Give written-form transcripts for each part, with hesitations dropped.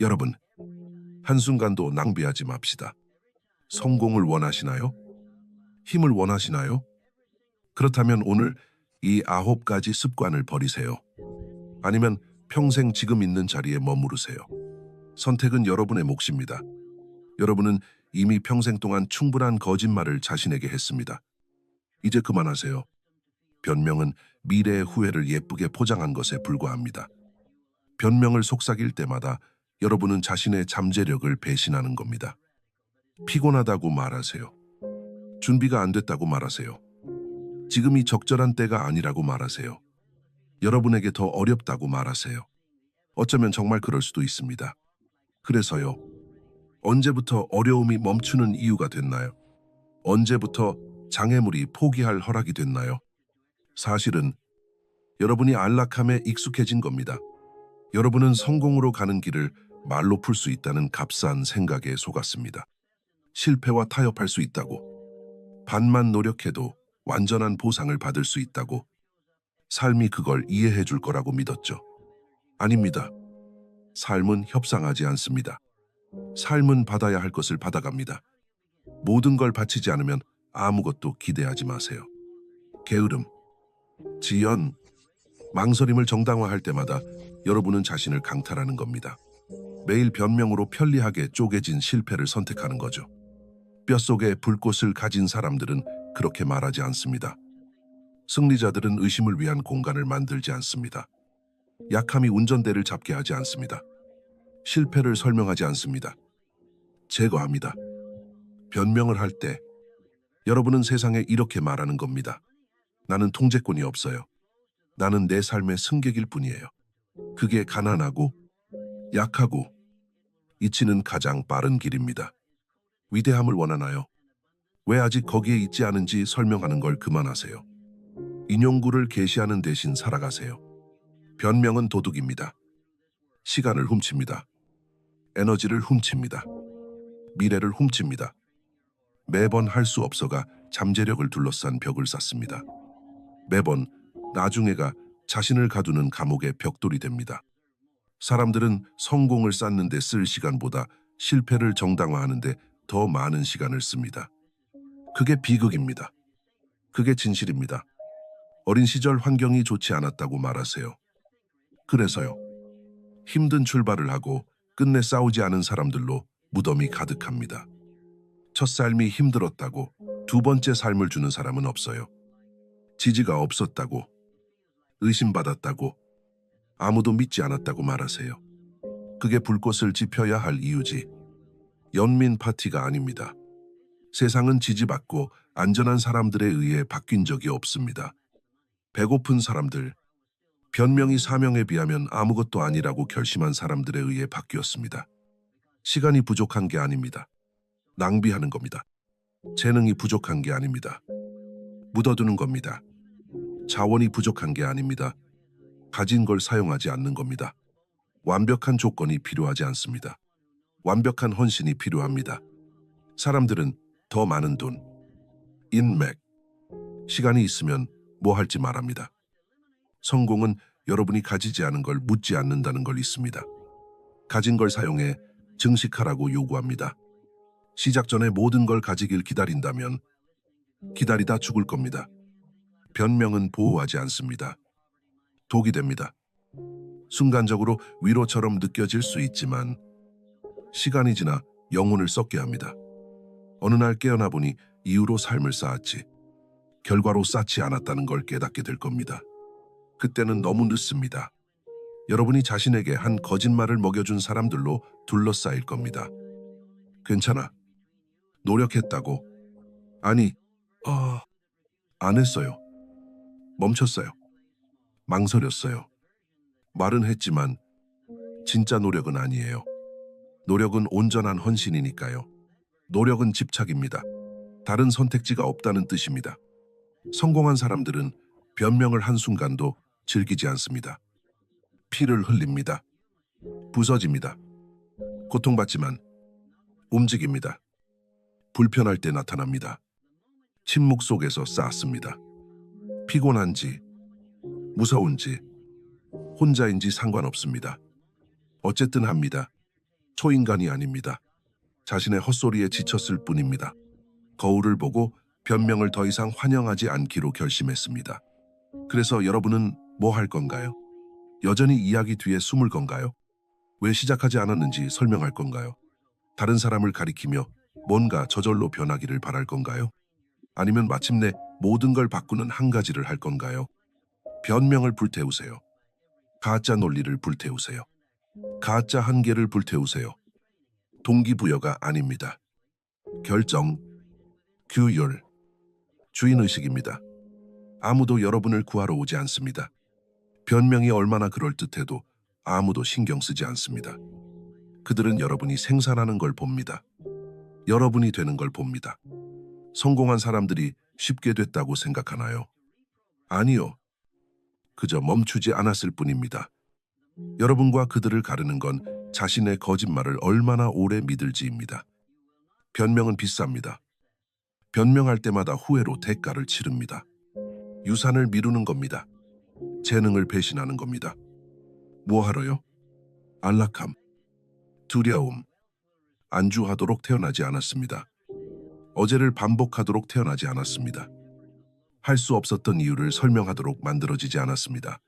여러분, 한순간도 낭비하지 맙시다. 성공을 원하시나요? 힘을 원하시나요? 그렇다면 오늘 이 9가지 습관을 버리세요. 아니면 평생 지금 있는 자리에 머무르세요. 선택은 여러분의 몫입니다. 여러분은 이미 평생 동안 충분한 거짓말을 자신에게 했습니다. 이제 그만하세요. 변명은 미래의 후회를 예쁘게 포장한 것에 불과합니다. 변명을 속삭일 때마다 여러분은 자신의 잠재력을 배신하는 겁니다. 피곤하다고 말하세요. 준비가 안 됐다고 말하세요. 지금이 적절한 때가 아니라고 말하세요. 여러분에게 더 어렵다고 말하세요. 어쩌면 정말 그럴 수도 있습니다. 그래서요, 언제부터 어려움이 멈추는 이유가 됐나요? 언제부터 장애물이 포기할 허락이 됐나요? 사실은 여러분이 안락함에 익숙해진 겁니다. 여러분은 성공으로 가는 길을 말로 풀 수 있다는 값싼 생각에 속았습니다. 실패와 타협할 수 있다고, 반만 노력해도 완전한 보상을 받을 수 있다고, 삶이 그걸 이해해 줄 거라고 믿었죠. 아닙니다. 삶은 협상하지 않습니다. 삶은 받아야 할 것을 받아갑니다. 모든 걸 바치지 않으면 아무것도 기대하지 마세요. 게으름, 지연, 망설임을 정당화할 때마다 여러분은 자신을 강탈하는 겁니다. 매일 변명으로 편리하게 쪼개진 실패를 선택하는 거죠. 뼛속에 불꽃을 가진 사람들은 그렇게 말하지 않습니다. 승리자들은 의심을 위한 공간을 만들지 않습니다. 약함이 운전대를 잡게 하지 않습니다. 실패를 설명하지 않습니다. 제거합니다. 변명을 할 때 여러분은 세상에 이렇게 말하는 겁니다. 나는 통제권이 없어요. 나는 내 삶의 승객일 뿐이에요. 그게 가난하고 약하고 잊히는 가장 빠른 길입니다. 위대함을 원하나요? 왜 아직 거기에 있지 않은지 설명하는 걸 그만하세요. 인용구를 계시하는 대신 살아가세요. 변명은 도둑입니다. 시간을 훔칩니다. 에너지를 훔칩니다. 미래를 훔칩니다. 매번 할 수 없어가 잠재력을 둘러싼 벽을 쌓습니다. 매번 나중에가 자신을 가두는 감옥의 벽돌이 됩니다. 사람들은 성공을 쌓는 데 쓸 시간보다 실패를 정당화하는 데 더 많은 시간을 씁니다. 그게 비극입니다. 그게 진실입니다. 어린 시절 환경이 좋지 않았다고 말하세요. 그래서요. 힘든 출발을 하고 끝내 싸우지 않은 사람들로 무덤이 가득합니다. 첫 삶이 힘들었다고 두 번째 삶을 주는 사람은 없어요. 지지가 없었다고, 의심받았다고, 아무도 믿지 않았다고 말하세요. 그게 불꽃을 지펴야 할 이유지. 연민 파티가 아닙니다. 세상은 지지받고 안전한 사람들에 의해 바뀐 적이 없습니다. 배고픈 사람들, 변명이 사명에 비하면 아무것도 아니라고 결심한 사람들에 의해 바뀌었습니다. 시간이 부족한 게 아닙니다. 낭비하는 겁니다. 재능이 부족한 게 아닙니다. 묻어두는 겁니다. 자원이 부족한 게 아닙니다. 가진 걸 사용하지 않는 겁니다. 완벽한 조건이 필요하지 않습니다. 완벽한 헌신이 필요합니다. 사람들은 더 많은 돈, 인맥, 시간이 있으면 뭐 할지 말합니다. 성공은 여러분이 가지지 않은 걸 묻지 않는다는 걸 있습니다. 가진 걸 사용해 증식하라고 요구합니다. 시작 전에 모든 걸 가지길 기다린다면 기다리다 죽을 겁니다. 변명은 보호하지 않습니다. 독이 됩니다. 순간적으로 위로처럼 느껴질 수 있지만 시간이 지나 영혼을 썩게 합니다. 어느 날 깨어나 보니 이유로 삶을 쌓았지 결과로 쌓지 않았다는 걸 깨닫게 될 겁니다. 그때는 너무 늦습니다. 여러분이 자신에게 한 거짓말을 먹여준 사람들로 둘러싸일 겁니다. 괜찮아. 노력했다고. 아니, 안 했어요. 멈췄어요. 망설였어요. 말은 했지만 진짜 노력은 아니에요. 노력은 온전한 헌신이니까요. 노력은 집착입니다. 다른 선택지가 없다는 뜻입니다. 성공한 사람들은 변명을 한순간도 즐기지 않습니다. 피를 흘립니다. 부서집니다. 고통받지만 움직입니다. 불편할 때 나타납니다. 침묵 속에서 쌓습니다. 피곤한지, 무서운지, 혼자인지 상관없습니다. 어쨌든 합니다. 초인간이 아닙니다. 자신의 헛소리에 지쳤을 뿐입니다. 거울을 보고 변명을 더 이상 환영하지 않기로 결심했습니다. 그래서 여러분은 뭐 할 건가요? 여전히 이야기 뒤에 숨을 건가요? 왜 시작하지 않았는지 설명할 건가요? 다른 사람을 가리키며 뭔가 저절로 변하기를 바랄 건가요? 아니면 마침내 모든 걸 바꾸는 한 가지를 할 건가요? 변명을 불태우세요. 가짜 논리를 불태우세요. 가짜 한계를 불태우세요. 동기부여가 아닙니다. 결정, 규율, 주인의식입니다. 아무도 여러분을 구하러 오지 않습니다. 변명이 얼마나 그럴듯해도 아무도 신경 쓰지 않습니다. 그들은 여러분이 생산하는 걸 봅니다. 여러분이 되는 걸 봅니다. 성공한 사람들이 쉽게 됐다고 생각하나요? 아니요. 그저 멈추지 않았을 뿐입니다. 여러분과 그들을 가르는 건 자신의 거짓말을 얼마나 오래 믿을지입니다. 변명은 비쌉니다. 변명할 때마다 후회로 대가를 치릅니다. 유산을 미루는 겁니다. 재능을 배신하는 겁니다. 뭐하러요? 안락함, 두려움, 안주하도록 태어나지 않았습니다. 어제를 반복하도록 태어나지 않았습니다. 할 수 없었던 이유를 설명하도록 만들어지지 않았습니다.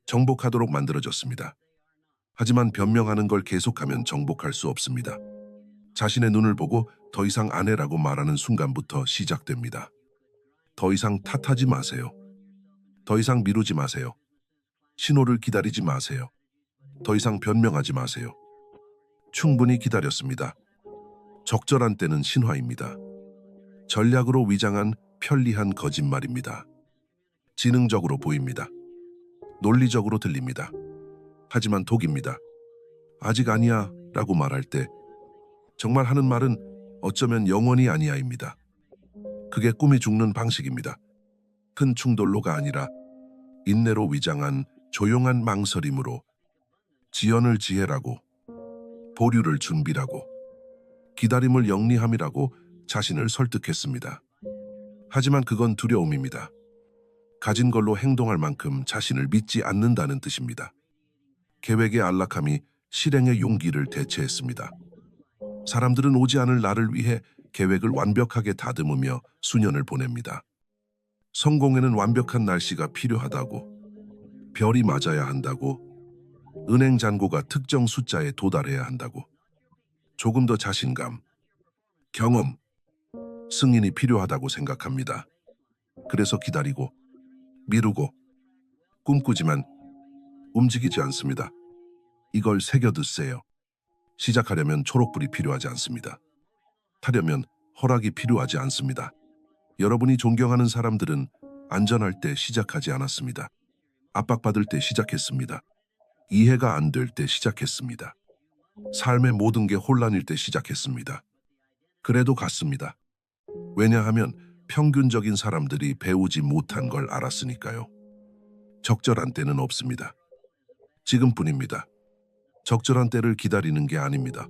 정복하도록 만들어졌습니다. 하지만 변명하는 걸 계속하면 정복할 수 없습니다. 자신의 눈을 보고 더 이상 안 해라고 말하는 순간부터 시작됩니다. 더 이상 탓하지 마세요. 더 이상 미루지 마세요. 신호를 기다리지 마세요. 더 이상 변명하지 마세요. 충분히 기다렸습니다. 적절한 때는 신화입니다. 전략으로 위장한 편리한 거짓말입니다. 지능적으로 보입니다. 논리적으로 들립니다. 하지만 독입니다. 아직 아니야 라고 말할 때 정말 하는 말은 어쩌면 영원히 아니야입니다. 그게 꿈이 죽는 방식입니다. 큰 충돌로가 아니라 인내로 위장한 조용한 망설임으로 지연을 지혜라고, 보류를 준비라고, 기다림을 영리함이라고 자신을 설득했습니다. 하지만 그건 두려움입니다. 가진 걸로 행동할 만큼 자신을 믿지 않는다는 뜻입니다. 계획의 안락함이 실행의 용기를 대체했습니다. 사람들은 오지 않을 나를 위해 계획을 완벽하게 다듬으며 수년을 보냅니다. 성공에는 완벽한 날씨가 필요하다고, 별이 맞아야 한다고, 은행 잔고가 특정 숫자에 도달해야 한다고, 조금 더 자신감, 경험, 승인이 필요하다고 생각합니다. 그래서 기다리고, 미루고, 꿈꾸지만 움직이지 않습니다. 이걸 새겨두세요. 시작하려면 초록불이 필요하지 않습니다. 타려면 허락이 필요하지 않습니다. 여러분이 존경하는 사람들은 안전할 때 시작하지 않았습니다. 압박받을 때 시작했습니다. 이해가 안 될 때 시작했습니다. 삶의 모든 게 혼란일 때 시작했습니다. 그래도 갔습니다. 왜냐하면 평균적인 사람들이 배우지 못한 걸 알았으니까요. 적절한 때는 없습니다. 지금뿐입니다. 적절한 때를 기다리는 게 아닙니다.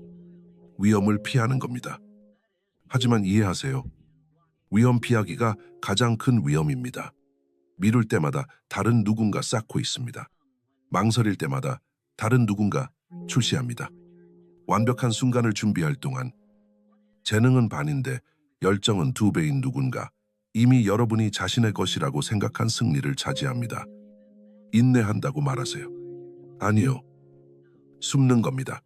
위험을 피하는 겁니다. 하지만 이해하세요. 위험 피하기가 가장 큰 위험입니다. 미룰 때마다 다른 누군가 쌓고 있습니다. 망설일 때마다 다른 누군가 출시합니다. 완벽한 순간을 준비할 동안 재능은 반인데 열정은 2배인 누군가 이미 여러분이 자신의 것이라고 생각한 승리를 차지합니다. 인내한다고 말하세요. 아니요. 숨는 겁니다.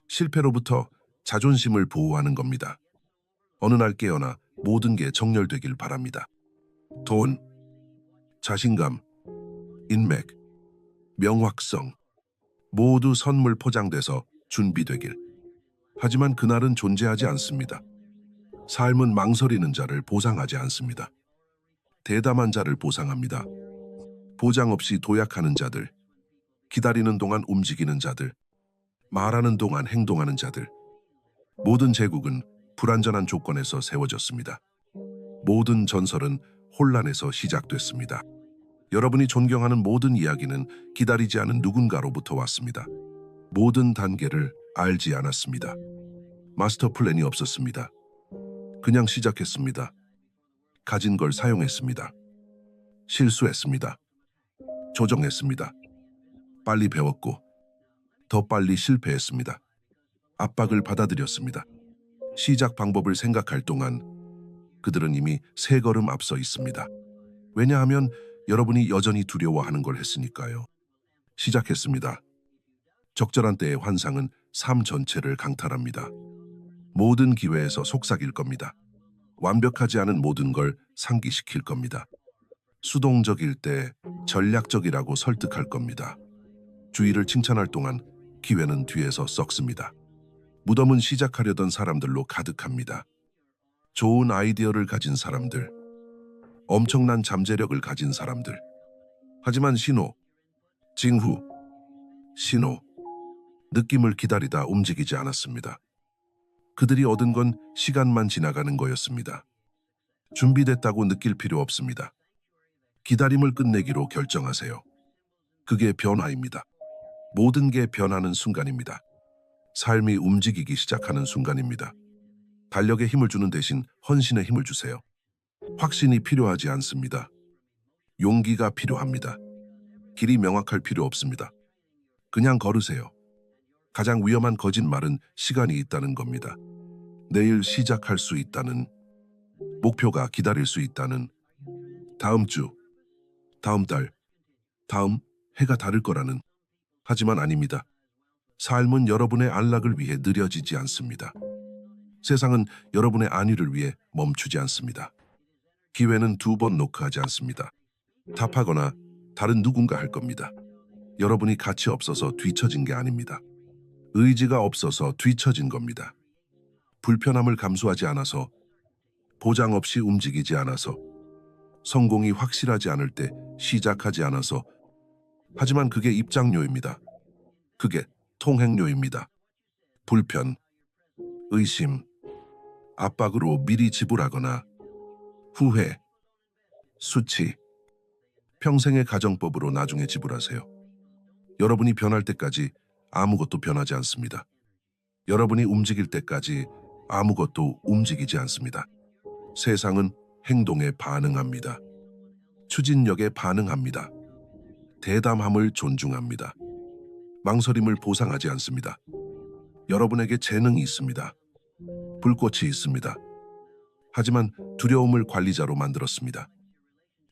실패로부터 자존심을 보호하는 겁니다. 어느 날 깨어나 모든 게 정렬되길 바랍니다. 돈, 자신감, 인맥, 명확성, 모두 선물 포장돼서 준비되길. 하지만 그날은 존재하지 않습니다. 삶은 망설이는 자를 보상하지 않습니다. 대담한 자를 보상합니다. 보장 없이 도약하는 자들, 기다리는 동안 움직이는 자들, 말하는 동안 행동하는 자들. 모든 제국은 불완전한 조건에서 세워졌습니다. 모든 전설은 혼란에서 시작됐습니다. 여러분이 존경하는 모든 이야기는 기다리지 않은 누군가로부터 왔습니다. 모든 단계를 알지 않았습니다. 마스터 플랜이 없었습니다. 그냥 시작했습니다. 가진 걸 사용했습니다. 실수했습니다. 조정했습니다. 빨리 배웠고 더 빨리 실패했습니다. 압박을 받아들였습니다. 시작 방법을 생각할 동안 그들은 이미 세 걸음 앞서 있습니다. 왜냐하면 여러분이 여전히 두려워하는 걸 했으니까요. 시작했습니다. 적절한 때의 환상은 삶 전체를 강탈합니다. 모든 기회에서 속삭일 겁니다. 완벽하지 않은 모든 걸 상기시킬 겁니다. 수동적일 때 전략적이라고 설득할 겁니다. 주의를 칭찬할 동안 기회는 뒤에서 썩습니다. 무덤은 시작하려던 사람들로 가득합니다. 좋은 아이디어를 가진 사람들, 엄청난 잠재력을 가진 사람들. 하지만 신호, 징후, 신호, 느낌을 기다리다 움직이지 않았습니다. 그들이 얻은 건 시간만 지나가는 거였습니다. 준비됐다고 느낄 필요 없습니다. 기다림을 끝내기로 결정하세요. 그게 변화입니다. 모든 게 변하는 순간입니다. 삶이 움직이기 시작하는 순간입니다. 달력에 힘을 주는 대신 헌신에 힘을 주세요. 확신이 필요하지 않습니다. 용기가 필요합니다. 길이 명확할 필요 없습니다. 그냥 걸으세요. 가장 위험한 거짓말은 시간이 있다는 겁니다. 내일 시작할 수 있다는, 목표가 기다릴 수 있다는, 다음 주, 다음 달, 다음 해가 다를 거라는. 하지만 아닙니다. 삶은 여러분의 안락을 위해 느려지지 않습니다. 세상은 여러분의 안위를 위해 멈추지 않습니다. 기회는 두 번 노크하지 않습니다. 답하거나 다른 누군가 할 겁니다. 여러분이 가치 없어서 뒤처진 게 아닙니다. 의지가 없어서 뒤처진 겁니다. 불편함을 감수하지 않아서, 보장 없이 움직이지 않아서, 성공이 확실하지 않을 때 시작하지 않아서. 하지만 그게 입장료입니다. 그게 통행료입니다. 불편, 의심, 압박으로 미리 지불하거나 후회, 수치, 평생의 가정법으로 나중에 지불하세요. 여러분이 변할 때까지 아무것도 변하지 않습니다. 여러분이 움직일 때까지 아무것도 움직이지 않습니다. 세상은 행동에 반응합니다. 추진력에 반응합니다. 대담함을 존중합니다. 망설임을 보상하지 않습니다. 여러분에게 재능이 있습니다. 불꽃이 있습니다. 하지만 두려움을 관리자로 만들었습니다.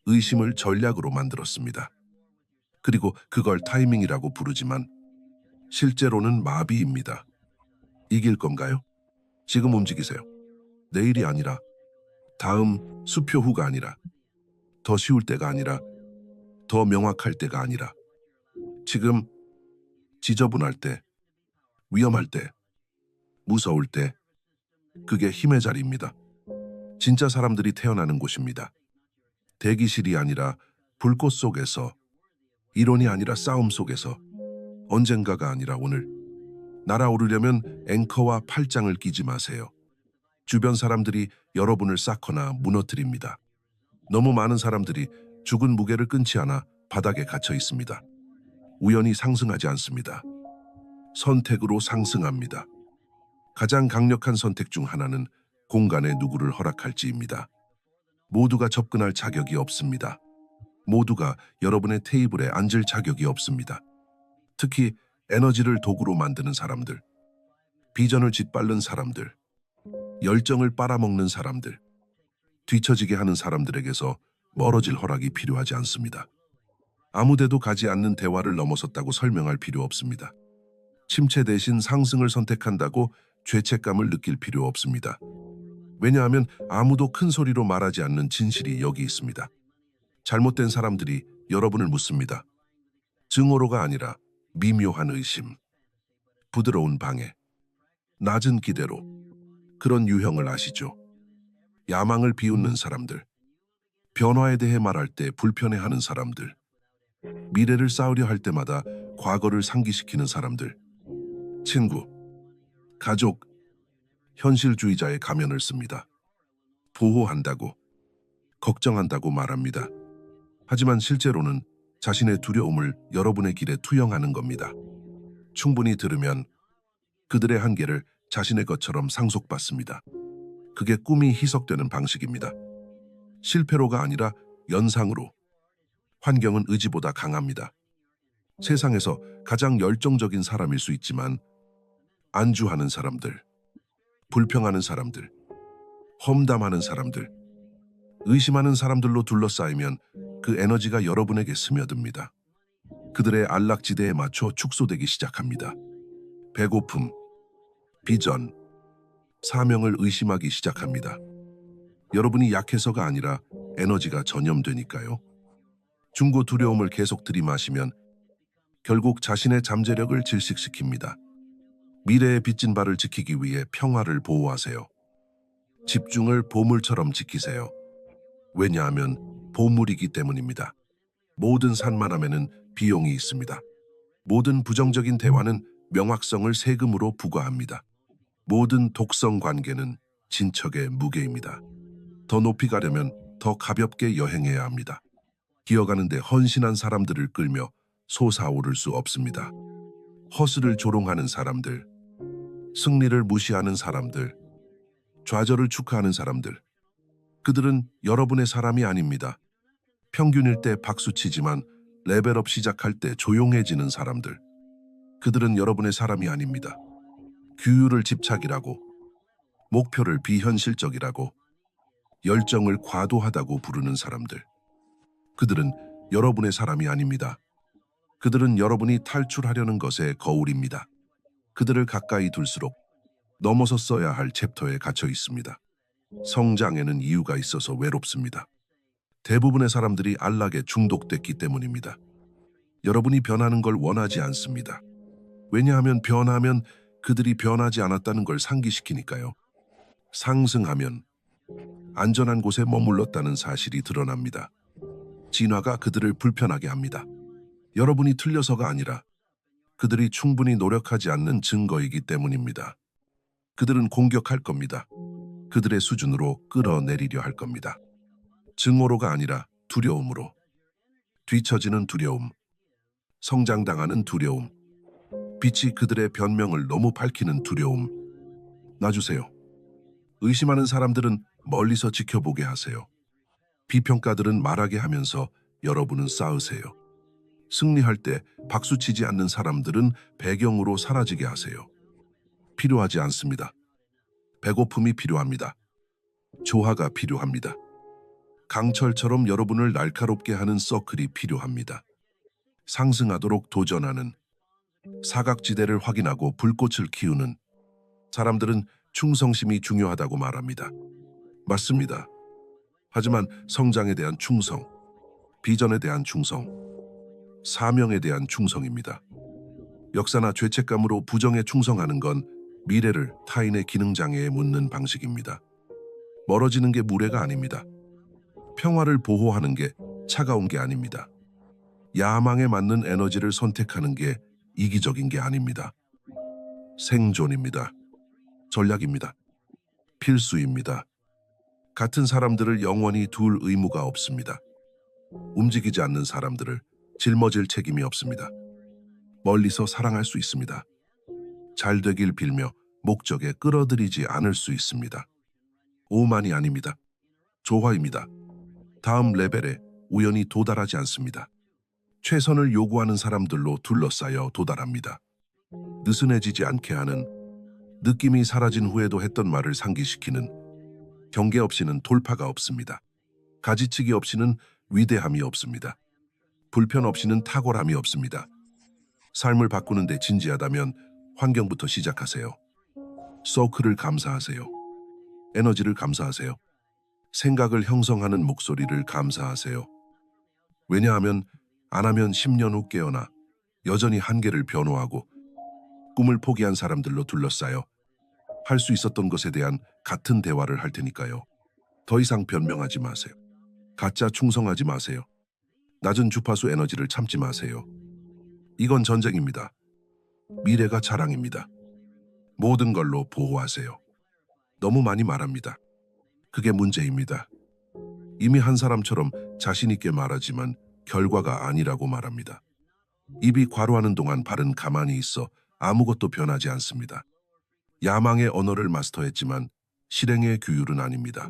의심을 전략으로 만들었습니다. 그리고 그걸 타이밍이라고 부르지만 실제로는 마비입니다. 이길 건가요? 지금 움직이세요. 내일이 아니라, 다음 수표 후가 아니라, 더 쉬울 때가 아니라, 더 명확할 때가 아니라, 지금 지저분할 때, 위험할 때, 무서울 때, 그게 힘의 자리입니다. 진짜 사람들이 태어나는 곳입니다. 대기실이 아니라 불꽃 속에서, 이론이 아니라 싸움 속에서, 언젠가가 아니라 오늘. 날아오르려면 앵커와 팔짱을 끼지 마세요. 주변 사람들이 여러분을 쌓거나 무너뜨립니다. 너무 많은 사람들이 죽은 무게를 끊지 않아 바닥에 갇혀 있습니다. 우연히 상승하지 않습니다. 선택으로 상승합니다. 가장 강력한 선택 중 하나는 공간에 누구를 허락할지입니다. 모두가 접근할 자격이 없습니다. 모두가 여러분의 테이블에 앉을 자격이 없습니다. 특히 에너지를 도구로 만드는 사람들, 비전을 짓밟는 사람들, 열정을 빨아먹는 사람들, 뒤처지게 하는 사람들에게서 멀어질 허락이 필요하지 않습니다. 아무데도 가지 않는 대화를 넘어섰다고 설명할 필요 없습니다. 침체 대신 상승을 선택한다고 죄책감을 느낄 필요 없습니다. 왜냐하면 아무도 큰 소리로 말하지 않는 진실이 여기 있습니다. 잘못된 사람들이 여러분을 묻습니다. 증오로가 아니라 미묘한 의심, 부드러운 방해, 낮은 기대로. 그런 유형을 아시죠? 야망을 비웃는 사람들, 변화에 대해 말할 때 불편해하는 사람들, 미래를 쌓으려 할 때마다 과거를 상기시키는 사람들, 친구, 가족, 현실주의자의 가면을 씁니다. 보호한다고, 걱정한다고 말합니다. 하지만 실제로는 자신의 두려움을 여러분의 길에 투영하는 겁니다. 충분히 들으면 그들의 한계를 자신의 것처럼 상속받습니다. 그게 꿈이 희석되는 방식입니다. 실패로가 아니라 연상으로. 환경은 의지보다 강합니다. 세상에서 가장 열정적인 사람일 수 있지만 안주하는 사람들, 불평하는 사람들, 험담하는 사람들, 의심하는 사람들로 둘러싸이면 그 에너지가 여러분에게 스며듭니다. 그들의 안락지대에 맞춰 축소되기 시작합니다. 배고픔, 비전, 사명을 의심하기 시작합니다. 여러분이 약해서가 아니라 에너지가 전염되니까요. 중고 두려움을 계속 들이마시면 결국 자신의 잠재력을 질식시킵니다. 미래의 빚진 바를 지키기 위해 평화를 보호하세요. 집중을 보물처럼 지키세요. 왜냐하면 보물이기 때문입니다. 모든 산만함에는 비용이 있습니다. 모든 부정적인 대화는 명확성을 세금으로 부과합니다. 모든 독성 관계는 진척의 무게입니다. 더 높이 가려면 더 가볍게 여행해야 합니다. 기어가는데 헌신한 사람들을 끌며 솟아오를 수 없습니다. 허슬을 조롱하는 사람들, 승리를 무시하는 사람들, 좌절을 축하하는 사람들, 그들은 여러분의 사람이 아닙니다. 평균일 때 박수치지만 레벨업 시작할 때 조용해지는 사람들, 그들은 여러분의 사람이 아닙니다. 규율을 집착이라고, 목표를 비현실적이라고, 열정을 과도하다고 부르는 사람들, 그들은 여러분의 사람이 아닙니다. 그들은 여러분이 탈출하려는 것의 거울입니다. 그들을 가까이 둘수록 넘어서 써야 할 챕터에 갇혀 있습니다. 성장에는 이유가 있어서 외롭습니다. 대부분의 사람들이 안락에 중독됐기 때문입니다. 여러분이 변하는 걸 원하지 않습니다. 왜냐하면 변하면 그들이 변하지 않았다는 걸 상기시키니까요. 상승하면 안전한 곳에 머물렀다는 사실이 드러납니다. 진화가 그들을 불편하게 합니다. 여러분이 틀려서가 아니라 그들이 충분히 노력하지 않는 증거이기 때문입니다. 그들은 공격할 겁니다. 그들의 수준으로 끌어내리려 할 겁니다. 증오로가 아니라 두려움으로. 뒤처지는 두려움, 성장당하는 두려움, 빛이 그들의 변명을 너무 밝히는 두려움. 놔주세요. 의심하는 사람들은 멀리서 지켜보게 하세요. 비평가들은 말하게 하면서 여러분은 쌓으세요. 승리할 때 박수치지 않는 사람들은 배경으로 사라지게 하세요. 필요하지 않습니다. 배고픔이 필요합니다. 조화가 필요합니다. 강철처럼 여러분을 날카롭게 하는 서클이 필요합니다. 상승하도록 도전하는, 사각지대를 확인하고 불꽃을 키우는 사람들은 충성심이 중요하다고 말합니다. 맞습니다. 하지만 성장에 대한 충성, 비전에 대한 충성, 사명에 대한 충성입니다. 역사나 죄책감으로 부정에 충성하는 건 미래를 타인의 기능장애에 묻는 방식입니다. 멀어지는 게 무례가 아닙니다. 평화를 보호하는 게 차가운 게 아닙니다. 야망에 맞는 에너지를 선택하는 게 이기적인 게 아닙니다. 생존입니다. 전략입니다. 필수입니다. 같은 사람들을 영원히 둘 의무가 없습니다. 움직이지 않는 사람들을 짊어질 책임이 없습니다. 멀리서 사랑할 수 있습니다. 잘 되길 빌며 목적에 끌어들이지 않을 수 있습니다. 오만이 아닙니다. 조화입니다. 다음 레벨에 우연히 도달하지 않습니다. 최선을 요구하는 사람들로 둘러싸여 도달합니다. 느슨해지지 않게 하는, 느낌이 사라진 후에도 했던 말을 상기시키는, 경계 없이는 돌파가 없습니다. 가지치기 없이는 위대함이 없습니다. 불편 없이는 탁월함이 없습니다. 삶을 바꾸는데 진지하다면 환경부터 시작하세요. 서클을 감사하세요. 에너지를 감사하세요. 생각을 형성하는 목소리를 감사하세요. 왜냐하면 안 하면 10년 후 깨어나 여전히 한계를 변호하고 꿈을 포기한 사람들로 둘러싸여 할 수 있었던 것에 대한 같은 대화를 할 테니까요. 더 이상 변명하지 마세요. 가짜 충성하지 마세요. 낮은 주파수 에너지를 참지 마세요. 이건 전쟁입니다. 미래가 자랑입니다. 모든 걸로 보호하세요. 너무 많이 말합니다. 그게 문제입니다. 이미 한 사람처럼 자신 있게 말하지만 결과가 아니라고 말합니다. 입이 과로하는 동안 발은 가만히 있어 아무것도 변하지 않습니다. 야망의 언어를 마스터했지만 실행의 규율은 아닙니다.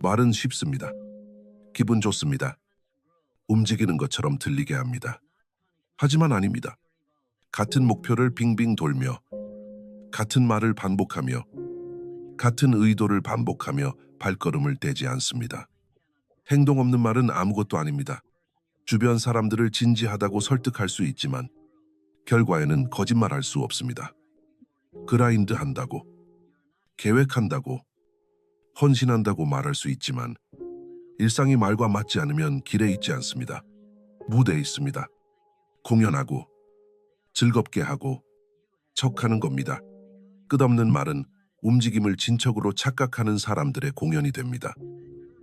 말은 쉽습니다. 기분 좋습니다. 움직이는 것처럼 들리게 합니다. 하지만 아닙니다. 같은 목표를 빙빙 돌며 같은 말을 반복하며 같은 의도를 반복하며 발걸음을 떼지 않습니다. 행동 없는 말은 아무것도 아닙니다. 주변 사람들을 진지하다고 설득할 수 있지만 결과에는 거짓말할 수 없습니다. 그라인드 한다고, 계획한다고, 헌신한다고 말할 수 있지만 일상이 말과 맞지 않으면 길에 있지 않습니다. 무대에 있습니다. 공연하고, 즐겁게 하고, 척하는 겁니다. 끝없는 말은 움직임을 진척으로 착각하는 사람들의 공연이 됩니다.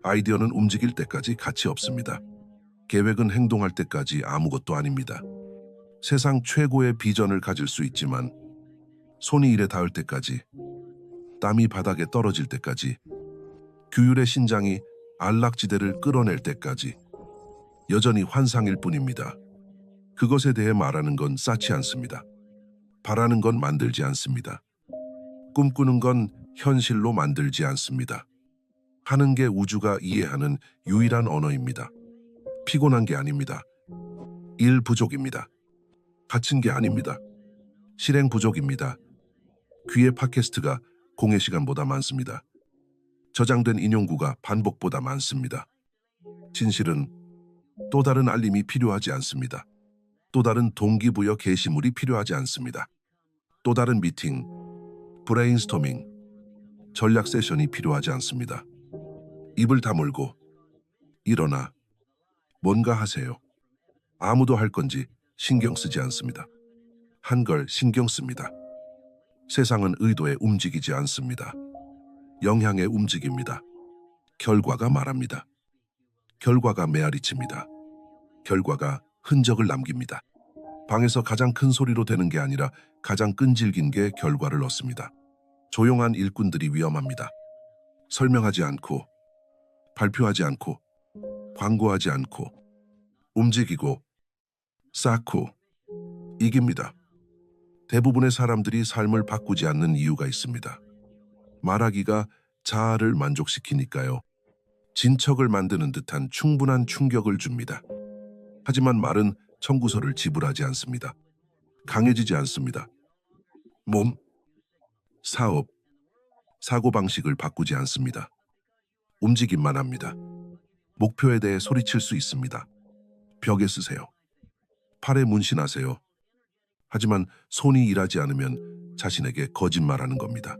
아이디어는 움직일 때까지 가치 없습니다. 계획은 행동할 때까지 아무것도 아닙니다. 세상 최고의 비전을 가질 수 있지만 손이 일에 닿을 때까지, 땀이 바닥에 떨어질 때까지, 규율의 신장이 안락지대를 끌어낼 때까지 여전히 환상일 뿐입니다. 그것에 대해 말하는 건 쌓지 않습니다. 바라는 건 만들지 않습니다. 꿈꾸는 건 현실로 만들지 않습니다. 하는 게 우주가 이해하는 유일한 언어입니다. 피곤한 게 아닙니다. 일 부족입니다. 갇힌 게 아닙니다. 실행 부족입니다. 귀의 팟캐스트가 공해 시간보다 많습니다. 저장된 인용구가 반복보다 많습니다. 진실은 또 다른 알림이 필요하지 않습니다. 또 다른 동기부여 게시물이 필요하지 않습니다. 또 다른 미팅, 브레인스토밍, 전략 세션이 필요하지 않습니다. 입을 다물고 일어나 뭔가 하세요. 아무도 할 건지 신경 쓰지 않습니다. 한 걸 신경 씁니다. 세상은 의도에 움직이지 않습니다. 영향에 움직입니다. 결과가 말합니다. 결과가 메아리칩니다. 결과가 흔적을 남깁니다. 방에서 가장 큰 소리로 되는 게 아니라 가장 끈질긴 게 결과를 얻습니다. 조용한 일꾼들이 위험합니다. 설명하지 않고, 발표하지 않고, 광고하지 않고, 움직이고, 쌓고, 이깁니다. 대부분의 사람들이 삶을 바꾸지 않는 이유가 있습니다. 말하기가 자아를 만족시키니까요. 진척을 만드는 듯한 충분한 충격을 줍니다. 하지만 말은 청구서를 지불하지 않습니다. 강해지지 않습니다. 몸, 사업, 사고방식을 바꾸지 않습니다. 움직임만 합니다. 목표에 대해 소리칠 수 있습니다. 벽에 쓰세요. 팔에 문신하세요. 하지만 손이 일하지 않으면 자신에게 거짓말하는 겁니다.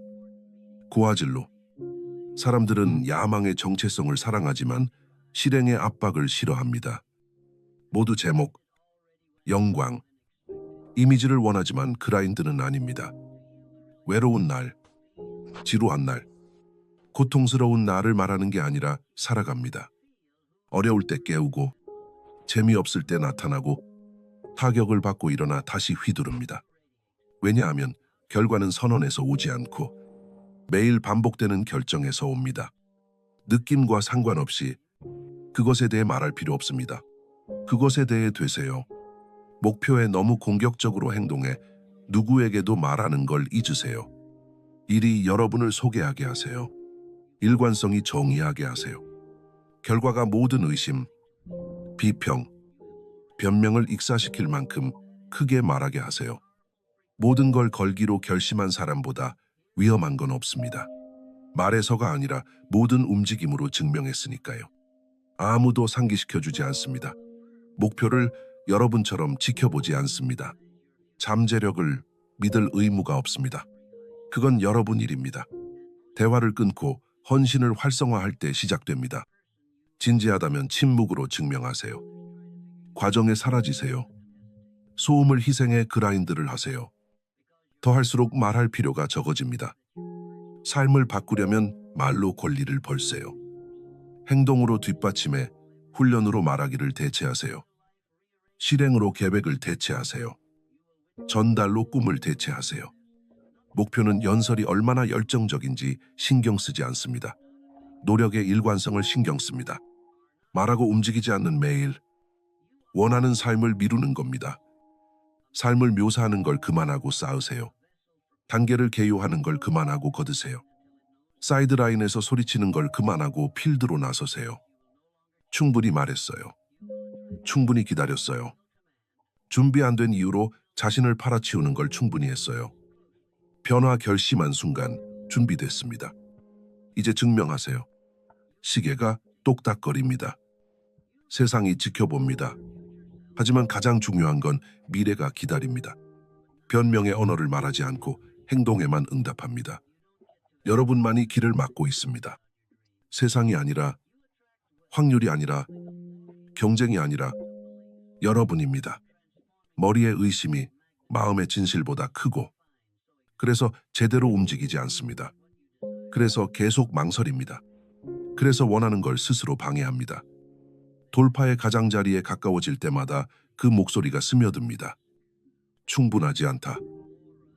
고화질로 사람들은 야망의 정체성을 사랑하지만 실행의 압박을 싫어합니다. 모두 제목, 영광, 이미지를 원하지만 그라인드는 아닙니다. 외로운 날, 지루한 날, 고통스러운 날을 말하는 게 아니라 살아갑니다. 어려울 때 깨우고, 재미없을 때 나타나고, 타격을 받고 일어나 다시 휘두릅니다. 왜냐하면 결과는 선언에서 오지 않고 매일 반복되는 결정에서 옵니다. 느낌과 상관없이 그것에 대해 말할 필요 없습니다. 그것에 대해 되세요. 목표에 너무 공격적으로 행동해 누구에게도 말하는 걸 잊으세요. 일이 여러분을 소개하게 하세요. 일관성이 정의하게 하세요. 결과가 모든 의심, 비평, 변명을 익사시킬 만큼 크게 말하게 하세요. 모든 걸 걸기로 결심한 사람보다 위험한 건 없습니다. 말에서가 아니라 모든 움직임으로 증명했으니까요. 아무도 상기시켜주지 않습니다. 목표를 여러분처럼 지켜보지 않습니다. 잠재력을 믿을 의무가 없습니다. 그건 여러분 일입니다. 대화를 끊고 헌신을 활성화할 때 시작됩니다. 진지하다면 침묵으로 증명하세요. 과정에 사라지세요. 소음을 희생해 그라인드를 하세요. 더 할수록 말할 필요가 적어집니다. 삶을 바꾸려면 말로 권리를 벌세요. 행동으로 뒷받침해 훈련으로 말하기를 대체하세요. 실행으로 계획을 대체하세요. 전달로 꿈을 대체하세요. 목표는 연설이 얼마나 열정적인지 신경 쓰지 않습니다. 노력의 일관성을 신경 씁니다. 말하고 움직이지 않는 매일, 원하는 삶을 미루는 겁니다. 삶을 묘사하는 걸 그만하고 쌓으세요. 단계를 개요하는 걸 그만하고 거두세요. 사이드라인에서 소리치는 걸 그만하고 필드로 나서세요. 충분히 말했어요. 충분히 기다렸어요. 준비 안 된 이유로 자신을 팔아치우는 걸 충분히 했어요. 변화 결심한 순간 준비됐습니다. 이제 증명하세요. 시계가 똑딱거립니다. 세상이 지켜봅니다. 하지만 가장 중요한 건 미래가 기다립니다. 변명의 언어를 말하지 않고 행동에만 응답합니다. 여러분만이 길을 막고 있습니다. 세상이 아니라, 확률이 아니라, 경쟁이 아니라 여러분입니다. 머리의 의심이 마음의 진실보다 크고, 그래서 제대로 움직이지 않습니다. 그래서 계속 망설입니다. 그래서 원하는 걸 스스로 방해합니다. 돌파의 가장자리에 가까워질 때마다 그 목소리가 스며듭니다. 충분하지 않다.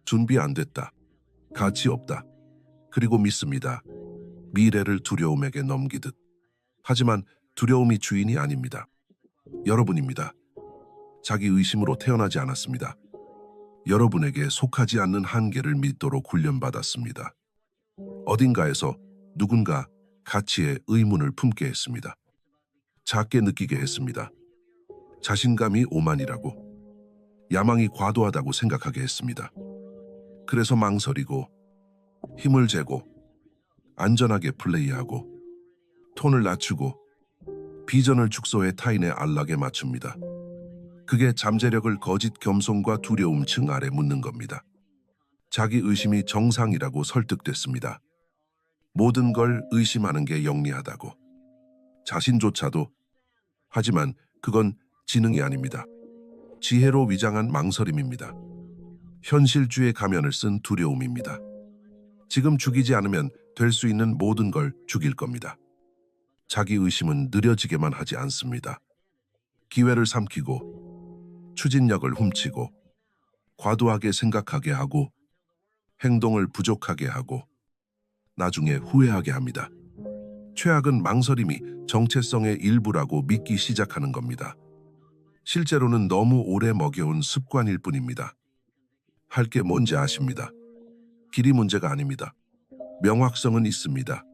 준비 안 됐다. 가치 없다. 그리고 믿습니다. 미래를 두려움에게 넘기듯. 하지만 두려움이 주인이 아닙니다. 여러분입니다. 자기 의심으로 태어나지 않았습니다. 여러분에게 속하지 않는 한계를 믿도록 훈련받았습니다. 어딘가에서 누군가 가치의 의문을 품게 했습니다. 작게 느끼게 했습니다. 자신감이 오만이라고, 야망이 과도하다고 생각하게 했습니다. 그래서 망설이고, 힘을 재고, 안전하게 플레이하고, 톤을 낮추고, 비전을 축소해 타인의 안락에 맞춥니다. 그게 잠재력을 거짓 겸손과 두려움층 아래 묻는 겁니다. 자기 의심이 정상이라고 설득됐습니다. 모든 걸 의심하는 게 영리하다고. 자신조차도. 하지만 그건 지능이 아닙니다. 지혜로 위장한 망설임입니다. 현실주의 가면을 쓴 두려움입니다. 지금 죽이지 않으면 될 수 있는 모든 걸 죽일 겁니다. 자기 의심은 느려지게만 하지 않습니다. 기회를 삼키고, 추진력을 훔치고, 과도하게 생각하게 하고, 행동을 부족하게 하고, 나중에 후회하게 합니다. 최악은 망설임이 정체성의 일부라고 믿기 시작하는 겁니다. 실제로는 너무 오래 먹여온 습관일 뿐입니다. 할 게 뭔지 아십니다. 길이 문제가 아닙니다. 명확성은 있습니다.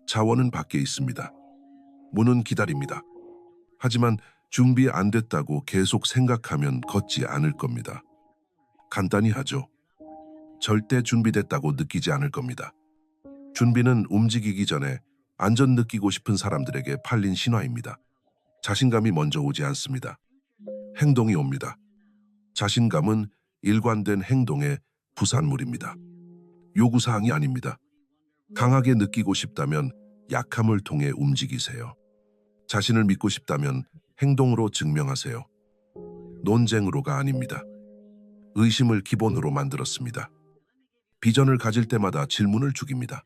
자원은 밖에 있습니다. 문은 기다립니다. 하지만 준비 안 됐다고 계속 생각하면 걷지 않을 겁니다. 간단히 하죠. 절대 준비됐다고 느끼지 않을 겁니다. 준비는 움직이기 전에 안전 느끼고 싶은 사람들에게 팔린 신화입니다. 자신감이 먼저 오지 않습니다. 행동이 옵니다. 자신감은 일관된 행동의 부산물입니다. 요구사항이 아닙니다. 강하게 느끼고 싶다면 약함을 통해 움직이세요. 자신을 믿고 싶다면 행동으로 증명하세요. 논쟁으로가 아닙니다. 의심을 기본으로 만들었습니다. 비전을 가질 때마다 질문을 죽입니다.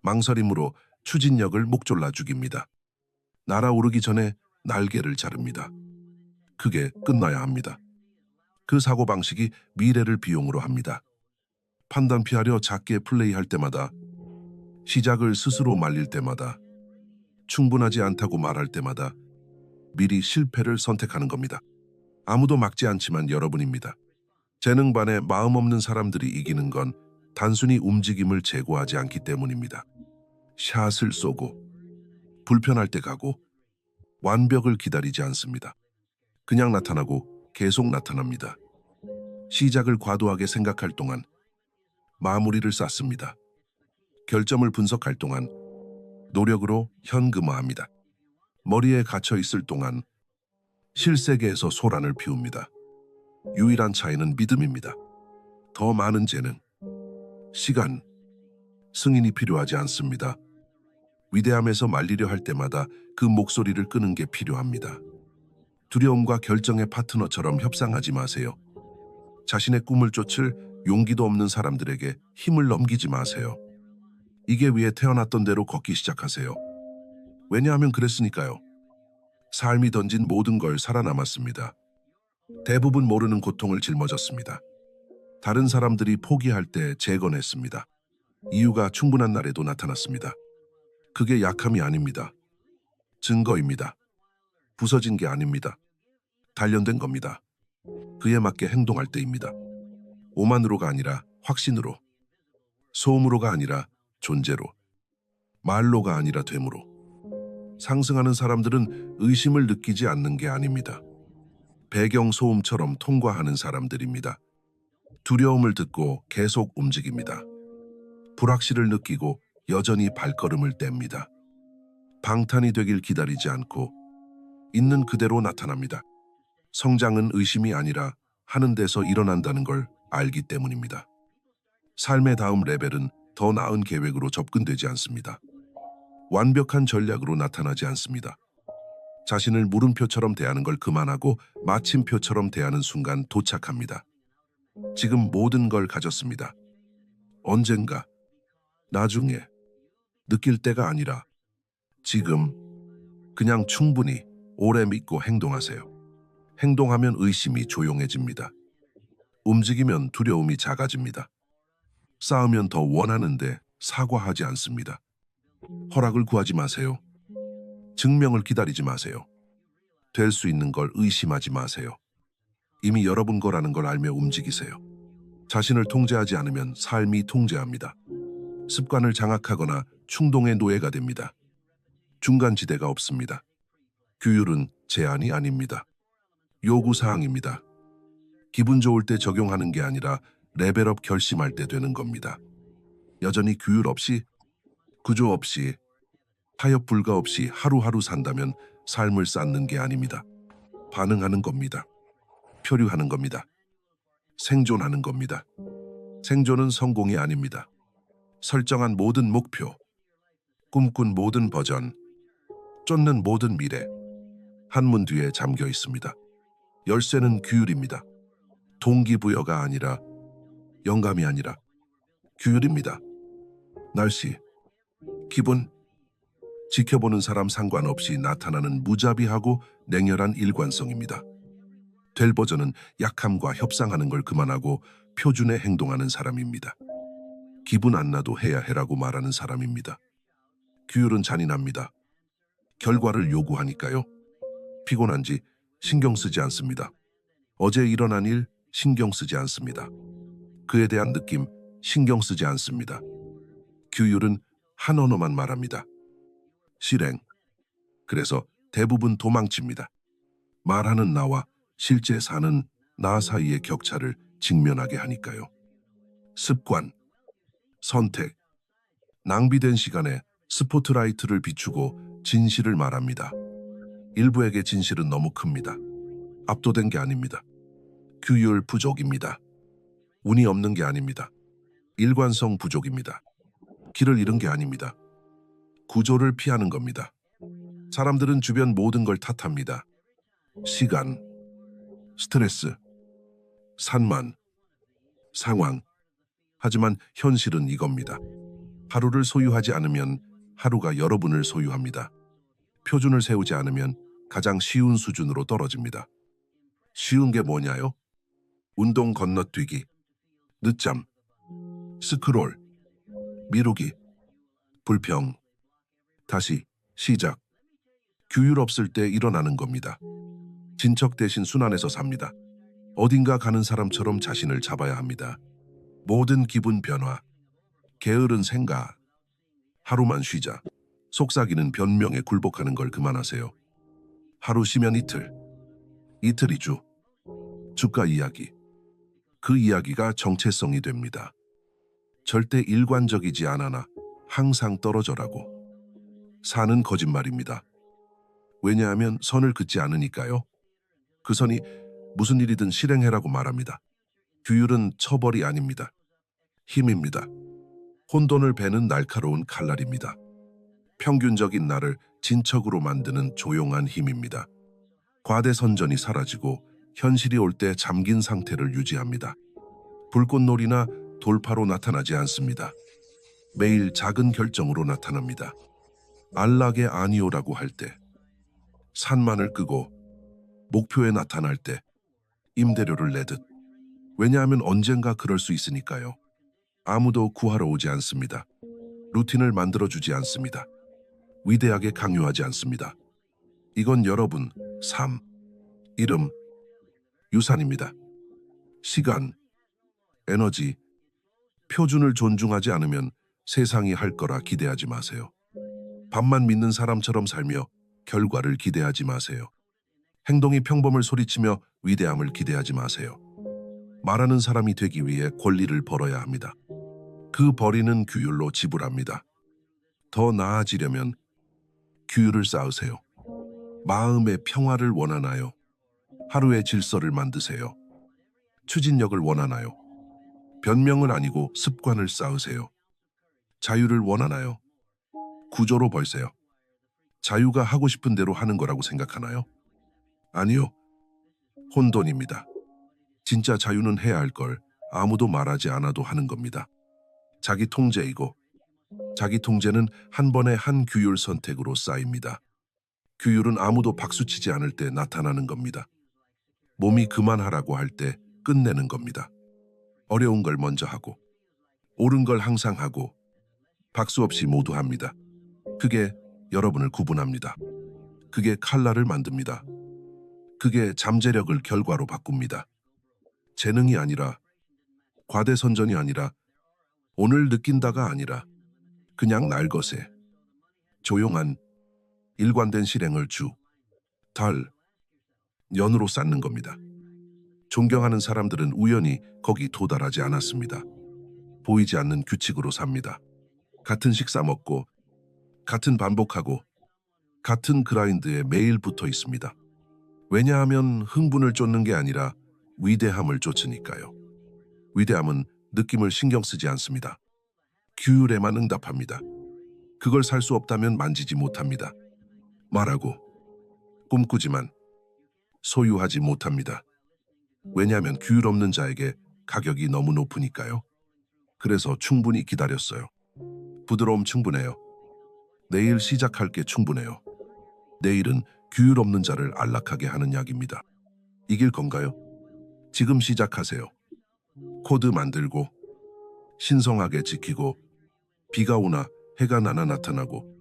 망설임으로 추진력을 목졸라 죽입니다. 날아오르기 전에 날개를 자릅니다. 그게 끝나야 합니다. 그 사고방식이 미래를 비용으로 합니다. 판단 피하려 작게 플레이할 때마다, 시작을 스스로 말릴 때마다, 충분하지 않다고 말할 때마다 미리 실패를 선택하는 겁니다. 아무도 막지 않지만 여러분입니다. 재능 반에 마음 없는 사람들이 이기는 건 단순히 움직임을 제고하지 않기 때문입니다. 샷을 쏘고, 불편할 때 가고, 완벽을 기다리지 않습니다. 그냥 나타나고 계속 나타납니다. 시작을 과도하게 생각할 동안 마무리를 쌓습니다. 결점을 분석할 동안 노력으로 현금화합니다. 머리에 갇혀 있을 동안 실세계에서 소란을 피웁니다. 유일한 차이는 믿음입니다. 더 많은 재능, 시간, 승인이 필요하지 않습니다. 위대함에서 말리려 할 때마다 그 목소리를 끄는 게 필요합니다. 두려움과 결정의 파트너처럼 협상하지 마세요. 자신의 꿈을 쫓을 용기도 없는 사람들에게 힘을 넘기지 마세요. 이게 위에 태어났던 대로 걷기 시작하세요. 왜냐하면 그랬으니까요. 삶이 던진 모든 걸 살아남았습니다. 대부분 모르는 고통을 짊어졌습니다. 다른 사람들이 포기할 때 재건했습니다. 이유가 충분한 날에도 나타났습니다. 그게 약함이 아닙니다. 증거입니다. 부서진 게 아닙니다. 단련된 겁니다. 그에 맞게 행동할 때입니다. 오만으로가 아니라 확신으로, 소음으로가 아니라 존재로, 말로가 아니라 됨으로. 상승하는 사람들은 의심을 느끼지 않는 게 아닙니다. 배경 소음처럼 통과하는 사람들입니다. 두려움을 듣고 계속 움직입니다. 불확실을 느끼고 여전히 발걸음을 뗍니다. 방탄이 되길 기다리지 않고 있는 그대로 나타납니다. 성장은 의심이 아니라 하는 데서 일어난다는 걸 알기 때문입니다. 삶의 다음 레벨은 더 나은 계획으로 접근되지 않습니다. 완벽한 전략으로 나타나지 않습니다. 자신을 물음표처럼 대하는 걸 그만하고 마침표처럼 대하는 순간 도착합니다. 지금 모든 걸 가졌습니다. 언젠가, 나중에, 느낄 때가 아니라 지금 그냥 충분히 오래 믿고 행동하세요. 행동하면 의심이 조용해집니다. 움직이면 두려움이 작아집니다. 쌓으면 더 원하는데 사과하지 않습니다. 허락을 구하지 마세요. 증명을 기다리지 마세요. 될 수 있는 걸 의심하지 마세요. 이미 여러분 거라는 걸 알며 움직이세요. 자신을 통제하지 않으면 삶이 통제합니다. 습관을 장악하거나 충동의 노예가 됩니다. 중간지대가 없습니다. 규율은 제한이 아닙니다. 요구사항입니다. 기분 좋을 때 적용하는 게 아니라 레벨업 결심할 때 되는 겁니다. 여전히 규율 없이, 구조 없이, 타협 불가 없이 하루하루 산다면 삶을 쌓는 게 아닙니다. 반응하는 겁니다. 표류하는 겁니다. 생존하는 겁니다. 생존은 성공이 아닙니다. 설정한 모든 목표, 꿈꾼 모든 버전, 쫓는 모든 미래, 한문 뒤에 잠겨 있습니다. 열쇠는 규율입니다. 동기부여가 아니라, 영감이 아니라 규율입니다. 날씨, 기분, 지켜보는 사람 상관없이 나타나는 무자비하고 냉혈한 일관성입니다. 될 버전은 약함과 협상하는 걸 그만하고 표준에 행동하는 사람입니다. 기분 안 나도 해야 해라고 말하는 사람입니다. 규율은 잔인합니다. 결과를 요구하니까요. 피곤한지 신경 쓰지 않습니다. 어제 일어난 일 신경 쓰지 않습니다. 그에 대한 느낌 신경 쓰지 않습니다. 규율은 한 언어만 말합니다. 실행. 그래서 대부분 도망칩니다. 말하는 나와 실제 사는 나 사이의 격차를 직면하게 하니까요. 습관, 선택, 낭비된 시간에 스포트라이트를 비추고 진실을 말합니다. 일부에게 진실은 너무 큽니다. 압도된 게 아닙니다. 규율 부족입니다. 운이 없는 게 아닙니다. 일관성 부족입니다. 길을 잃은 게 아닙니다. 구조를 피하는 겁니다. 사람들은 주변 모든 걸 탓합니다. 시간, 스트레스, 산만, 상황. 하지만 현실은 이겁니다. 하루를 소유하지 않으면 하루가 여러분을 소유합니다. 표준을 세우지 않으면 가장 쉬운 수준으로 떨어집니다. 쉬운 게 뭐냐요? 운동 건너뛰기, 늦잠, 스크롤, 미루기, 불평, 다시 시작. 규율 없을 때 일어나는 겁니다. 진척 대신 순환해서 삽니다. 어딘가 가는 사람처럼 자신을 잡아야 합니다. 모든 기분 변화, 게으른 생각, 하루만 쉬자. 속삭이는 변명에 굴복하는 걸 그만하세요. 하루 쉬면 이틀, 이틀이 주, 주가 이야기. 그 이야기가 정체성이 됩니다. 절대 일관적이지 않아나 항상 떨어져라고. 사는 거짓말입니다. 왜냐하면 선을 긋지 않으니까요. 그 선이 무슨 일이든 실행해라고 말합니다. 규율은 처벌이 아닙니다. 힘입니다. 혼돈을 베는 날카로운 칼날입니다. 평균적인 나를 진척으로 만드는 조용한 힘입니다. 과대선전이 사라지고 현실이 올 때 잠긴 상태를 유지합니다. 불꽃놀이나 돌파로 나타나지 않습니다. 매일 작은 결정으로 나타납니다. 안락의 아니오라고 할 때, 산만을 끄고 목표에 나타날 때, 임대료를 내듯. 왜냐하면 언젠가 그럴 수 있으니까요. 아무도 구하러 오지 않습니다. 루틴을 만들어주지 않습니다. 위대하게 강요하지 않습니다. 이건 여러분, 삶, 이름, 유산입니다. 시간, 에너지, 표준을 존중하지 않으면 세상이 할 거라 기대하지 마세요. 밥만 믿는 사람처럼 살며 결과를 기대하지 마세요. 행동이 평범을 소리치며 위대함을 기대하지 마세요. 말하는 사람이 되기 위해 권리를 벌어야 합니다. 그 벌이는 규율로 지불합니다. 더 나아지려면 규율을 쌓으세요. 마음의 평화를 원하나요? 하루의 질서를 만드세요. 추진력을 원하나요? 변명을 아니고 습관을 쌓으세요. 자유를 원하나요? 구조로 벌세요. 자유가 하고 싶은 대로 하는 거라고 생각하나요? 아니요. 혼돈입니다. 진짜 자유는 해야 할 걸 아무도 말하지 않아도 하는 겁니다. 자기 통제이고 자기 통제는 한 번의 한 규율 선택으로 쌓입니다. 규율은 아무도 박수치지 않을 때 나타나는 겁니다. 몸이 그만하라고 할 때 끝내는 겁니다. 어려운 걸 먼저 하고 옳은 걸 항상 하고 박수 없이 모두 합니다. 그게 여러분을 구분합니다. 그게 칼날을 만듭니다. 그게 잠재력을 결과로 바꿉니다. 재능이 아니라 과대선전이 아니라 오늘 느낀다가 아니라 그냥 날 것에 조용한 일관된 실행을 주, 달, 년으로 쌓는 겁니다. 존경하는 사람들은 우연히 거기 도달하지 않았습니다. 보이지 않는 규칙으로 삽니다. 같은 식사 먹고, 같은 반복하고, 같은 그라인드에 매일 붙어 있습니다. 왜냐하면 흥분을 쫓는 게 아니라 위대함을 쫓으니까요. 위대함은 느낌을 신경 쓰지 않습니다. 규율에만 응답합니다. 그걸 살 수 없다면 만지지 못합니다. 말하고 꿈꾸지만 소유하지 못합니다. 왜냐하면 규율 없는 자에게 가격이 너무 높으니까요. 그래서 충분히 기다렸어요. 부드러움 충분해요. 내일 시작할 게 충분해요. 내일은 규율 없는 자를 안락하게 하는 약입니다. 이길 건가요? 지금 시작하세요. 코드 만들고 신성하게 지키고 비가 오나 해가 나나 나타나고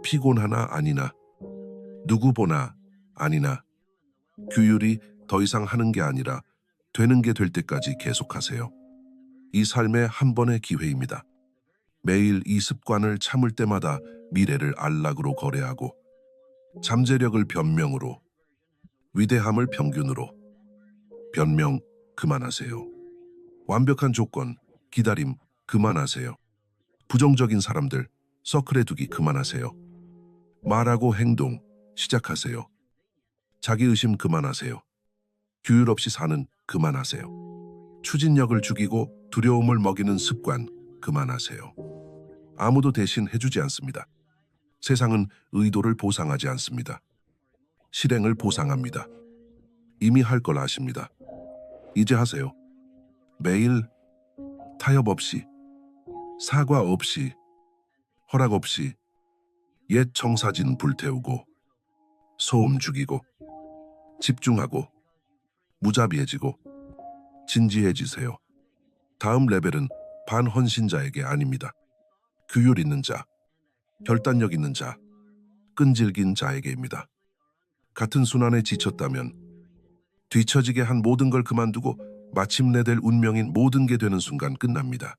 피곤하나 아니나 누구 보나 아니나 규율이 더 이상 하는 게 아니라 되는 게 될 때까지 계속하세요. 이 삶의 한 번의 기회입니다. 매일 이 습관을 참을 때마다 미래를 안락으로 거래하고 잠재력을 변명으로 위대함을 평균으로 변명 그만하세요. 완벽한 조건, 기다림 그만하세요. 부정적인 사람들 서클에 두기 그만하세요. 말하고 행동 시작하세요. 자기의심 그만하세요. 규율 없이 사는 그만하세요. 추진력을 죽이고 두려움을 먹이는 습관 그만하세요. 아무도 대신 해주지 않습니다. 세상은 의도를 보상하지 않습니다. 실행을 보상합니다. 이미 할 걸 아십니다. 이제 하세요. 매일 타협 없이, 사과 없이, 허락 없이 옛 청사진 불태우고 소음 죽이고 집중하고 무자비해지고 진지해지세요. 다음 레벨은 반헌신자에게 아닙니다. 규율 있는 자, 결단력 있는 자, 끈질긴 자에게입니다. 같은 순환에 지쳤다면 뒤처지게 한 모든 걸 그만두고 마침내 될 운명인 모든 게 되는 순간 끝납니다.